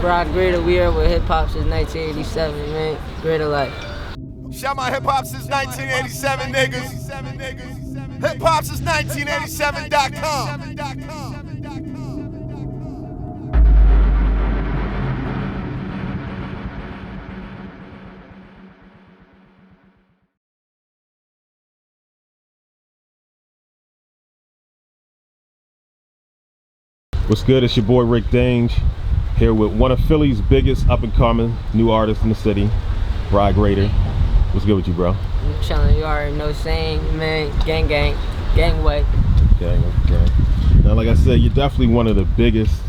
Bry Greatah. We here with hip hop since 1987, man. Greater life. Shout my hip hop since 1987 niggas. HipHopSince1987.com. What's good? It's your boy Rick Dange here with one of Philly's biggest up-and-coming new artists in the city, Bry Greatah. What's good with you, bro? I'm chilling. You already know, saying, man, gang way. Okay. Now, like I said, you're definitely one of the biggest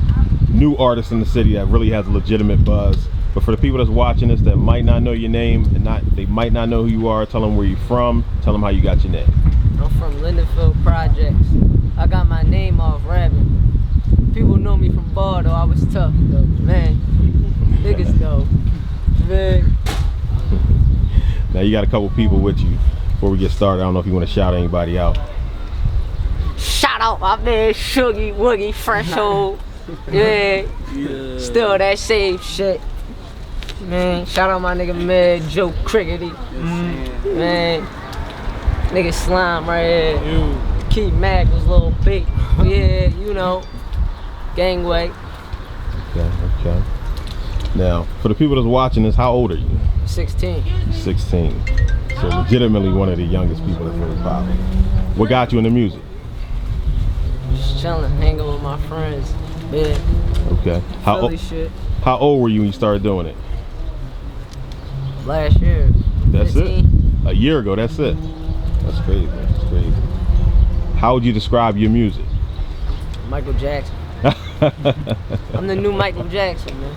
new artists in the city that really has a legitimate buzz. But for the people that's watching this that might not know your name and they might not know who you are, tell them where you're from. Tell them how you got your name. I'm from Lindenfield Projects. I got my name off rapping. People know me from bar though. I was tough though, man. Niggas though, man. Now you got a couple people with you. Before we get started, I don't know if you want to shout anybody out. Shout out my man Shuggy Woogie Threshold. Yeah. Still that same shit. Man, shout out my nigga man Joe Crickety. Man, nigga Slime right here. Keith Mack was a little big. Yeah, you know. Gangway. Okay. Now, for the people that's watching this, how old are you? 16. 16. So legitimately one of the youngest people in Philly pop. What got you into music? Just chilling, hanging with my friends. Yeah. Okay. How old were you when you started doing it? Last year. That's 15. it? A year ago, that's it. That's crazy. That's crazy. How would you describe your music? Michael Jackson. I'm the new Michael Jackson, man.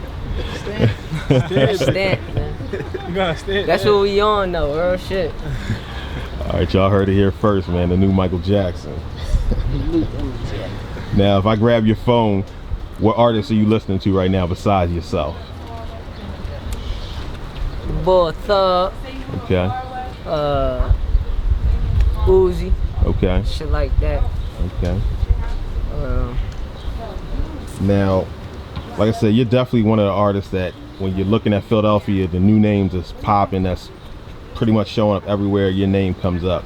Stamp, man. You gotta stand. That's what we on though, real shit. Alright, y'all heard it here first, man. The new Michael Jackson. Now, if I grab your phone, what artists are you listening to right now besides yourself? Boy Thug. Okay. Uzi. Okay. Shit like that. Okay. Now, like I said, you're definitely one of the artists that when you're looking at Philadelphia, the new names is popping, that's pretty much showing up everywhere your name comes up.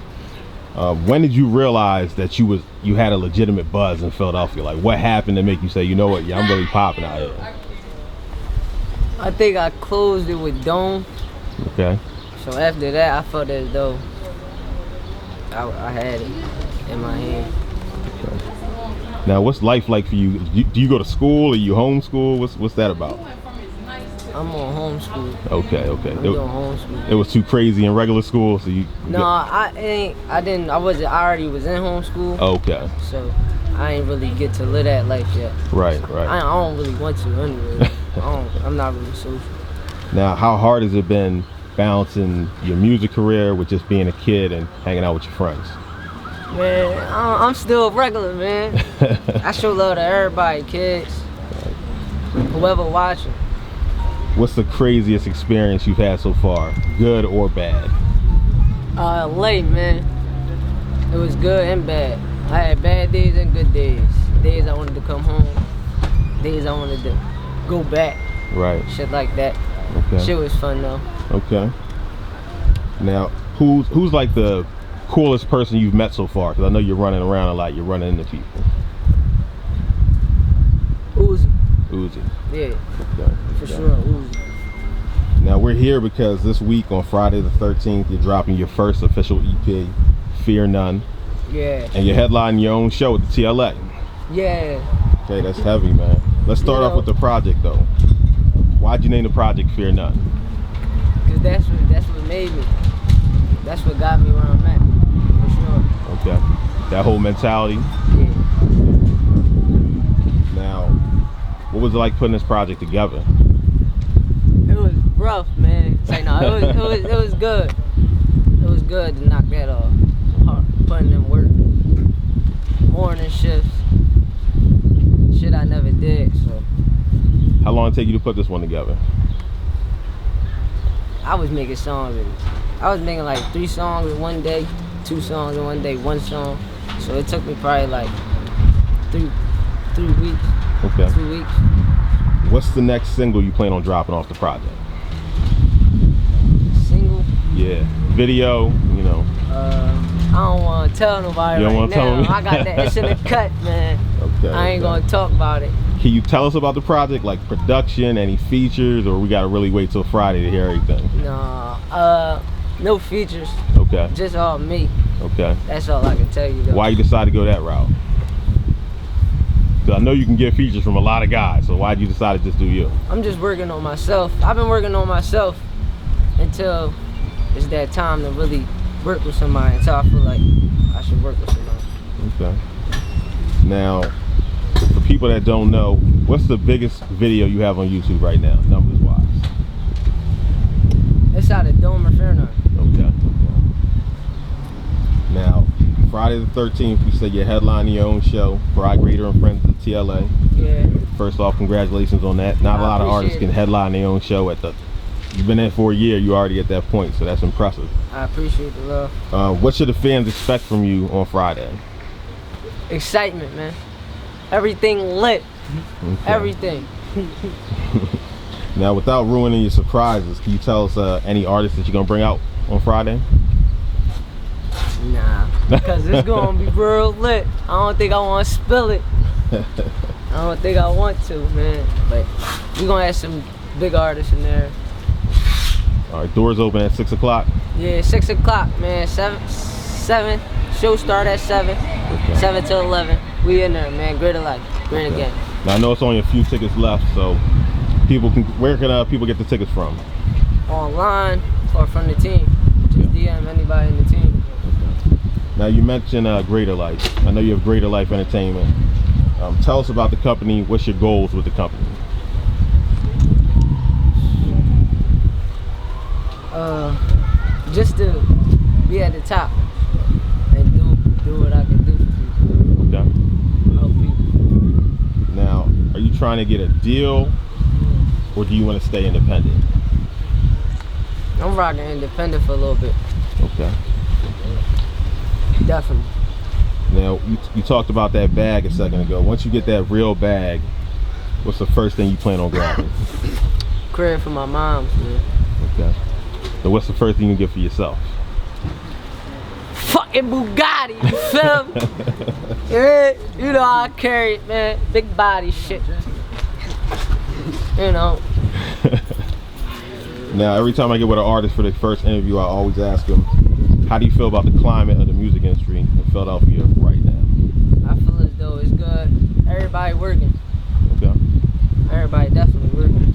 When did you realize that you had a legitimate buzz in Philadelphia? Like, what happened to make you say, you know what, yeah, I'm really popping out here? I think I closed it with Dome. Okay. So after that, I felt as though I had it in my hand. Okay. Now, what's life like for you? Do you go to school? Are you homeschool? What's that about? I'm on homeschool. Okay. I'm doing homeschool. It was too crazy in regular school, so you. No, I already was in homeschool. Okay. So I ain't really get to live that life yet. Right. I don't really want to anyway. I'm not really social. Now, how hard has it been balancing your music career with just being a kid and hanging out with your friends? Man, I'm still regular, man. I show love to everybody, kids. Whoever watching. What's the craziest experience you've had so far, good or bad? Late, man. It was good and bad. I had bad days and good days. Days I wanted to come home. Days I wanted to go back. Right. Shit like that. Okay. Shit was fun though. Okay. Now, who's like the coolest person you've met so far? Because I know you're running around a lot. You're running into people. Uzi. Yeah. Okay. For sure, Uzi. Now we're here because this week on Friday the 13th, you're dropping your first official EP, Fear None. Yeah. And you're headlining your own show at the TLA. Yeah. Okay, that's heavy, man. Let's start off with the project though. Why'd you name the project Fear None? Cause that's what made me. That's what got me where I'm at. For sure. Okay. That whole mentality. Yeah. Now, what was it like putting this project together? It was rough, man. Like, no, it was good. It was good to knock that off. Putting in work. Morning shifts. Shit I never did, so. How long did it take you to put this one together? I was making songs. I was making like 3 songs in one day, 2 songs in one day, 1 song. So it took me probably like 3 weeks. Okay. 2 weeks. What's the next single you plan on dropping off the project? Single? Yeah, video, you know. I don't want to tell nobody You don't right wanna tell now. me? I got that. It's in the cut, man. Okay. I ain't gonna talk about it. Can you tell us about the project, like production, any features, or we gotta really wait till Friday to hear everything? No, no features. Okay. Just all me. Okay. That's all I can tell you, though. Why you decided to go that route? Cause I know you can get features from a lot of guys, so why'd you decide to just do you? I'm just working on myself. I've been working on myself until it's that time to really work with somebody, until I feel like I should work with somebody. Okay. Now, for people that don't know, what's the biggest video you have on YouTube right now, numbers wise? It's out of Dome or Fairnine. Okay. Now, Friday the 13th, you said you're headlining your own show, Bry Greatah and Friends of the TLA. Yeah. First off, congratulations on that. Not a lot of artists can headline their own show at the... You've been in for a year, you already at that point, so that's impressive. I appreciate the love. What should the fans expect from you on Friday? Excitement, man. Everything lit. Okay. Everything. Now, without ruining your surprises, can you tell us any artists that you're going to bring out on Friday? Nah, because it's gonna be real lit. I don't think I want to spill it. I don't think I want to, man. But we gonna have some big artists in there. All right, doors open at 6 o'clock. Yeah, 6 o'clock, man. 7. Show start at 7. Okay. 7 till 11. We in there, man. Greater life, greater game. Now I know it's only a few tickets left, so people can. Where can people get the tickets from? Online or from the team. Just DM anybody in the team. Now you mentioned Greater Life. I know you have Greater Life Entertainment. Tell us about the company. What's your goals with the company? Just to be at the top and do what I can do for people. Okay. Help people. Now, are you trying to get a deal, or do you want to stay independent? I'm rocking independent for a little bit. Okay. Definitely. Now, you talked about that bag a second ago. Once you get that real bag, what's the first thing you plan on grabbing? Crib for my moms, man. Okay. So what's the first thing you get for yourself? Fucking Bugatti, you feel me? Yeah, you know how I carry it, man. Big body shit. You know. Now, every time I get with an artist for the first interview, I always ask them, how do you feel about the climate of the music industry in Philadelphia right now? I feel as though it's good. Everybody working. Okay. Everybody definitely working.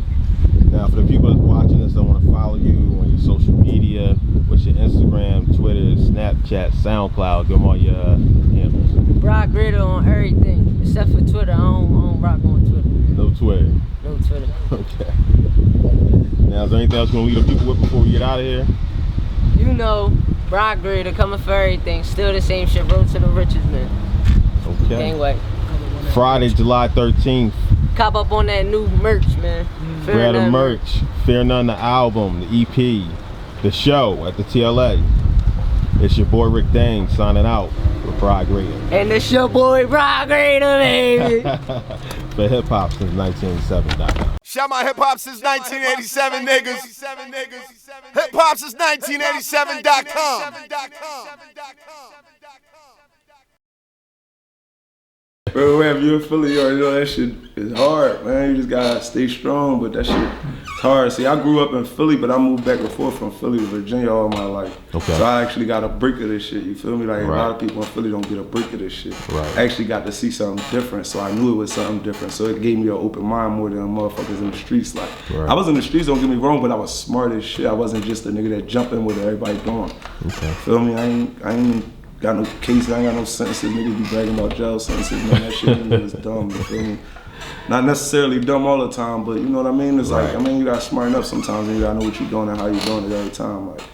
Now, for the people that's watching this, that want to follow you on your social media, what's your Instagram, Twitter, Snapchat, SoundCloud, give them all your handles. Bry Greatah on everything, except for Twitter. I don't rock on Twitter. No Twitter. No Twitter. Okay. Now, is there anything else you want to leave the people with before we get out of here? You know, Bry Greatah coming for everything. Still the same shit. Road to the riches, man. Okay. Can't wait. Friday, July 13th. Cop up on that new merch, man. Grab the merch. Fear None, the album, the EP, the show at the TLA. It's your boy Rick Dange signing out with Bry Greatah. And it's your boy Bry Greatah, baby. For HipHopSince1987.com. Shout my hip-hop since 1987 niggas. HipHopSince1987.com. Bro, wherever you're in Philly, you already know that shit is hard, man. You just gotta stay strong, but that shit is hard. See, I grew up in Philly, but I moved back and forth from Philly to Virginia all my life. Okay. So I actually got a break of this shit, you feel me? Like Right. a lot of people in Philly don't get a break of this shit. Right. I actually got to see something different, so I knew it was something different. So it gave me an open mind more than motherfuckers in the streets. Like, Right. I was in the streets, don't get me wrong, but I was smart as shit. I wasn't just a nigga that jumped in with everybody doing. Okay. Feel me? I ain't got no cases, I ain't got no sentences. Niggas be bragging about jail sentences, man. That shit is dumb, you feel me? Not necessarily dumb all the time, but you know what I mean? It's like, I mean, you gotta smarten up sometimes and you gotta know what you're doing and how you're doing it every time. Like,